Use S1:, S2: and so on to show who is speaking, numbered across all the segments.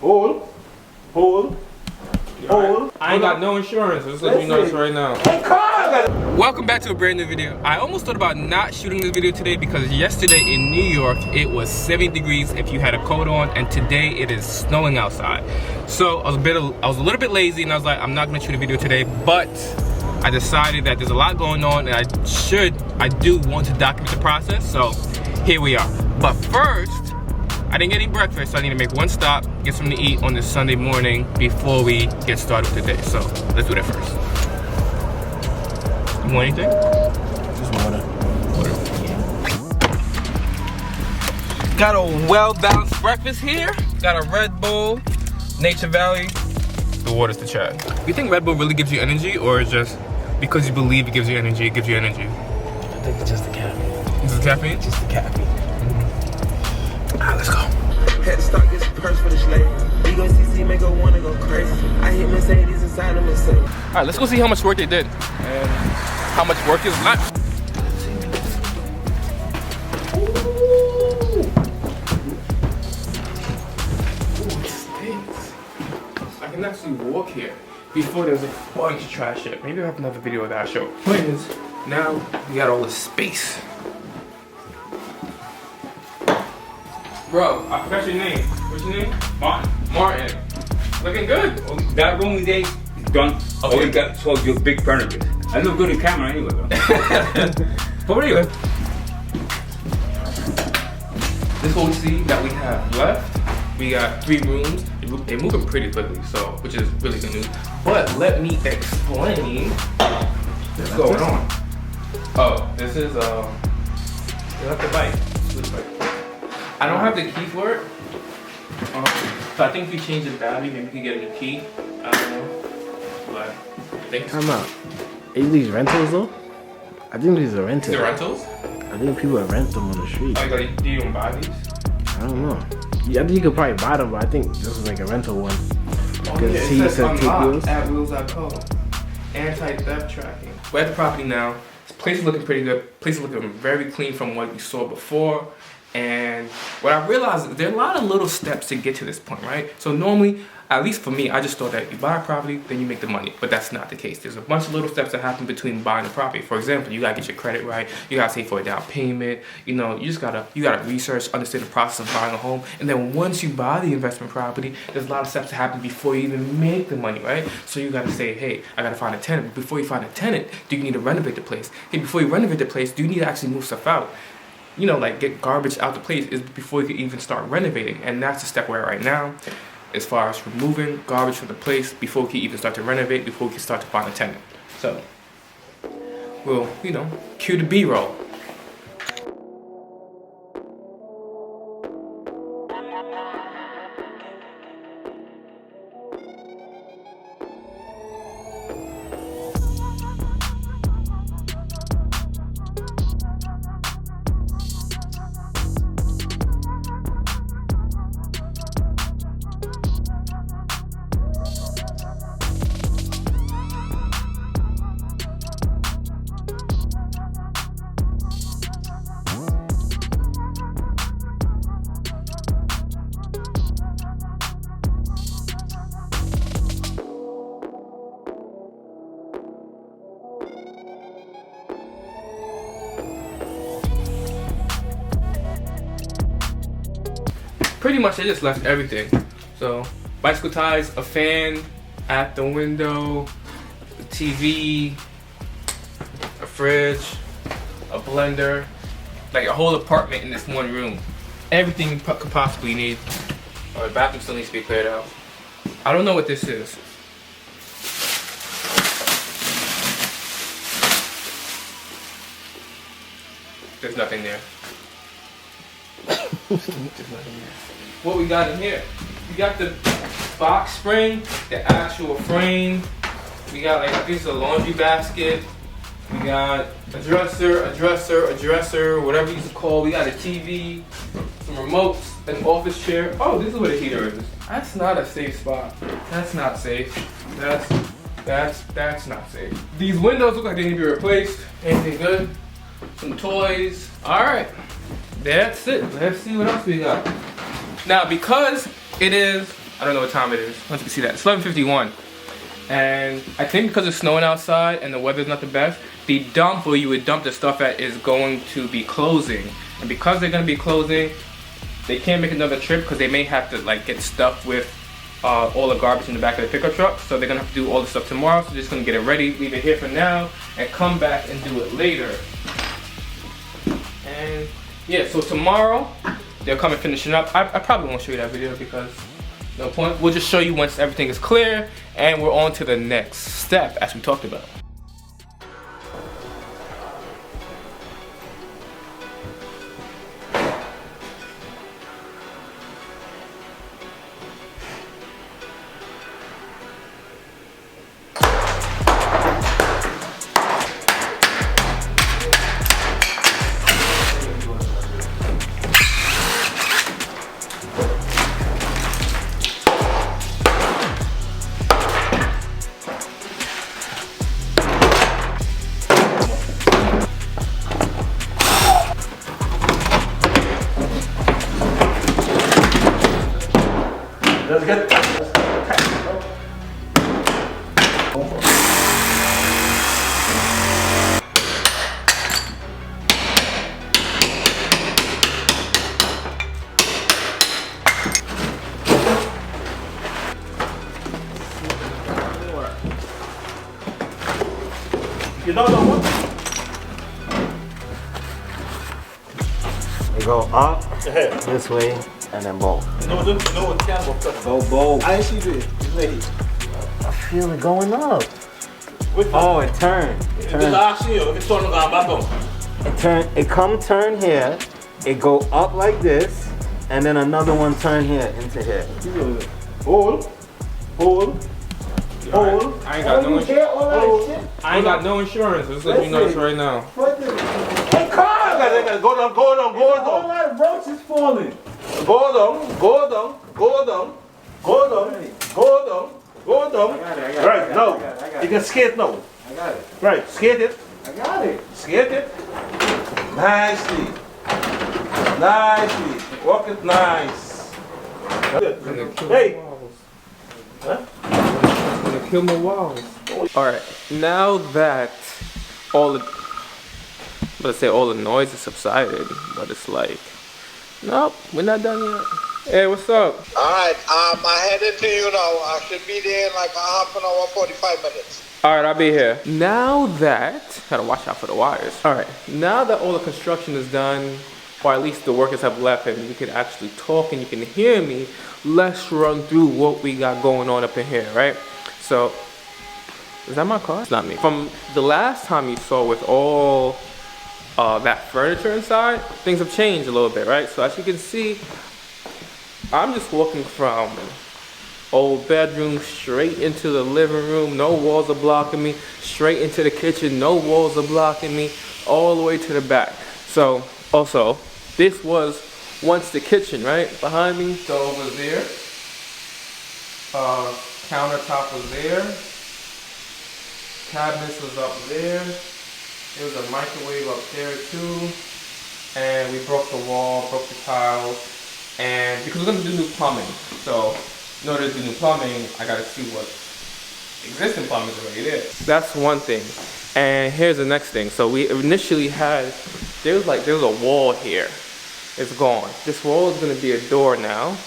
S1: Hold.
S2: I ain't got no insurance. Just let you know this right now. Welcome back to a brand new video. I almost thought about not shooting this video today because yesterday in New York it was 70 degrees if you had a coat on, and today it is snowing outside. So I was a little bit lazy and I was like, I'm not gonna shoot a video today, but I decided that there's a lot going on and I do want to document the process. So here we are. But first, I didn't get any breakfast, so I need to make one stop, get something to eat on this Sunday morning before we get started with the day. So let's do that first. You want anything?
S1: Just water.
S2: Got a well-balanced breakfast here. Got a Red Bull, Nature Valley. The water's the chat. You think Red Bull really gives you energy, or is just because you believe it gives you energy, it gives you energy?
S1: I think it's just the caffeine.
S2: Is it caffeine?
S1: Just the caffeine.
S2: Alright, let's go.
S3: Had to start this purse for the slave. We gon' see make her wanna go crazy. I hit Mercedes inside of Mercedes.
S2: Alright, let's go see how much work they did and how much work is left. Ooh, it stinks. I can actually walk here. Before there was a bunch of trash here. Maybe I'll have another video of that show. Point is, now we got all this space. Bro, I forgot your name. What's your name?
S4: Martin.
S2: Martin. Looking good.
S4: That room is done.
S2: Okay.
S4: All you got so your big furniture. I look good in camera anyway, bro.
S2: For real. This whole scene that we have left, we got 3 rooms. They're moving pretty quickly, so which is really good news. But let me explain what's going on. Oh, this is you have to bike. I don't have the key for it. So I think if you change the battery, maybe we can get a new key. I don't know. But thanks.
S1: Time out. Are these rentals though? I think these are rentals.
S2: These are rentals?
S1: I think people rent them on the street.
S2: Oh, do you even buy these?
S1: I don't know. Yeah, I think you could probably buy them, but I think this is like a rental one.
S2: Oh, yeah, it says unlocked at wheels.co. Anti-theft tracking. We're at the property now. This place is looking pretty good. Place is looking very clean from what we saw before. And what I realized is there are a lot of little steps to get to this point, right? So normally, at least for me, I just thought that you buy a property, then you make the money. But that's not the case. There's a bunch of little steps that happen between buying a property. For example, you gotta get your credit right. You gotta save for a down payment. You know, you gotta research, understand the process of buying a home. And then once you buy the investment property, there's a lot of steps that happen before you even make the money, right? So you gotta say, hey, I gotta find a tenant. Before you find a tenant, do you need to renovate the place? Hey, before you renovate the place, do you need to actually move stuff out? You know, like get garbage out the place is before you can even start renovating. And that's the step we're at right now, as far as removing garbage from the place before we can even start to renovate, before we can start to find a tenant. So, we'll, you know, cue the B-roll. Pretty much, I just left everything. So, bicycle ties, a fan at the window, a TV, a fridge, a blender, like a whole apartment in this one room. Everything you could possibly need. The bathroom still needs to be cleared out. I don't know what this is. There's nothing there. There's nothing there. What we got in here? We got the box spring, the actual frame. We got like, I think it's a laundry basket. We got a dresser, whatever you call. We got a TV, some remotes, an office chair. Oh, this is where the heater is. That's not a safe spot. That's not safe. That's not safe. These windows look like they need to be replaced. Anything good? Some toys. All right, that's it. Let's see what else we got. Now, because It is, I don't know what time it is. Once you see that, it's 11:51. And I think because it's snowing outside and the weather's not the best, the dump where you would dump the stuff at is going to be closing. And because they're going to be closing, they can't make another trip because they may have to like get stuff with all the garbage in the back of the pickup truck. So they're going to have to do all the stuff tomorrow. So they're just going to get it ready, leave it here for now, and come back and do it later. And yeah, so tomorrow, they'll come and finish it up. I probably won't show you that video because no point. We'll just show you once everything is clear and we're on to the next step as we talked about.
S1: Let's get you don't know what?
S5: You go up this way and then bow. Bow.
S1: I see this.
S5: I feel it going up. Oh, it turned. It come turn here. It go up like this, and then another one turn here into here.
S1: Hold.
S2: I ain't got no insurance. I ain't got no insurance. Just let you know this right now.
S1: Hey, car! Go down. All that roach is falling. Go down. Right, now. You can skate now.
S5: I got it.
S1: Right, skate it.
S5: I got it.
S1: Skate it. Nicely. Walk it nice. Hey. Huh?
S2: Gonna kill my walls. Alright, now that all the noise is subsided, but it's like, nope, we're not done yet. Hey, what's up?
S6: Alright, I headed to you now. I should be there in like a half an hour, 45 minutes.
S2: Alright, I'll be here. Now that, gotta watch out for the wires. Alright, now that all the construction is done, or at least the workers have left and we can actually talk and you can hear me, let's run through what we got going on up in here, right? So, is that my car? It's not me. From the last time you saw with all that furniture inside, things have changed a little bit, right? So as you can see, I'm just walking from old bedroom straight into the living room. No walls are blocking me. Straight into the kitchen. No walls are blocking me. All the way to the back. So also, this was once the kitchen, right? Behind me. So over there. Countertop was there. Cabinets was up there. There was a microwave up there too. And we broke the wall, broke the tiles. And because we're gonna do new plumbing, so in order to do new plumbing, I gotta see what existing plumbing is already there. That's one thing. And here's the next thing. So we initially had, there was a wall here. It's gone. This wall is gonna be a door now.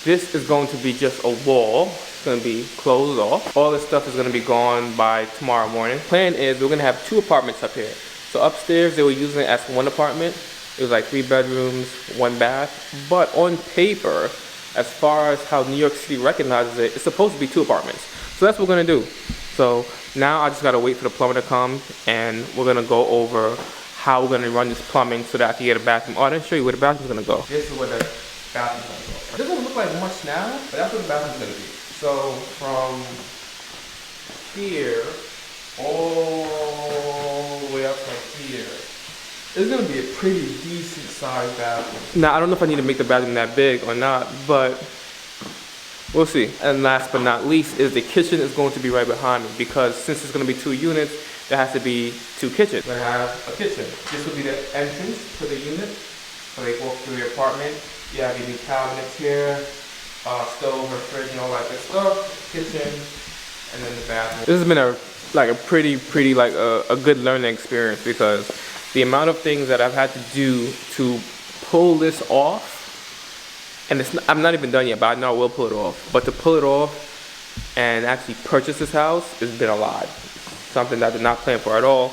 S2: This is going to be just a wall. It's gonna be closed off. All this stuff is gonna be gone by tomorrow morning. Plan is we're gonna have 2 apartments up here. So upstairs they were using it as 1 apartment. It was like 3 bedrooms, 1 bath. But on paper, as far as how New York City recognizes it, it's supposed to be 2 apartments. So that's what we're gonna do. So now I just gotta wait for the plumber to come and we're gonna go over how we're gonna run this plumbing so that I can get a bathroom. Oh, I didn't show you where the bathroom's gonna go. This is where the bathroom's gonna go. It doesn't look like much now, but that's where the bathroom's gonna be. So from here, all the way up to here, it's gonna be a pretty decent sized bathroom. Now, I don't know if I need to make the bathroom that big or not, but we'll see. And last but not least is the kitchen is going to be right behind me because since it's gonna be 2 units, there has to be 2 kitchens. We're gonna have a kitchen. This will be the entrance to the unit. So they walk through your apartment. You have your new cabinets here. stove, her fridge, and all that good stuff. Kitchen, and then the bathroom. This has been a pretty like a good learning experience, because the amount of things that I've had to do to pull this off, and I'm not even done yet, but I know I will pull it off. But to pull it off and actually purchase this house, it's been a lot. Something that I did not plan for at all.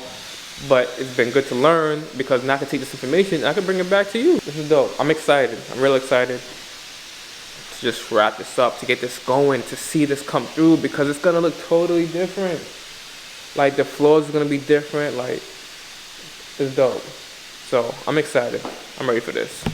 S2: But it's been good to learn, because now I can take this information and I can bring it back to you. This is dope. I'm excited. I'm real excited to just wrap this up, to get this going, to see this come through, because it's gonna look totally different. Like the floors are gonna be different. Like, it's dope. So I'm excited. I'm ready for this.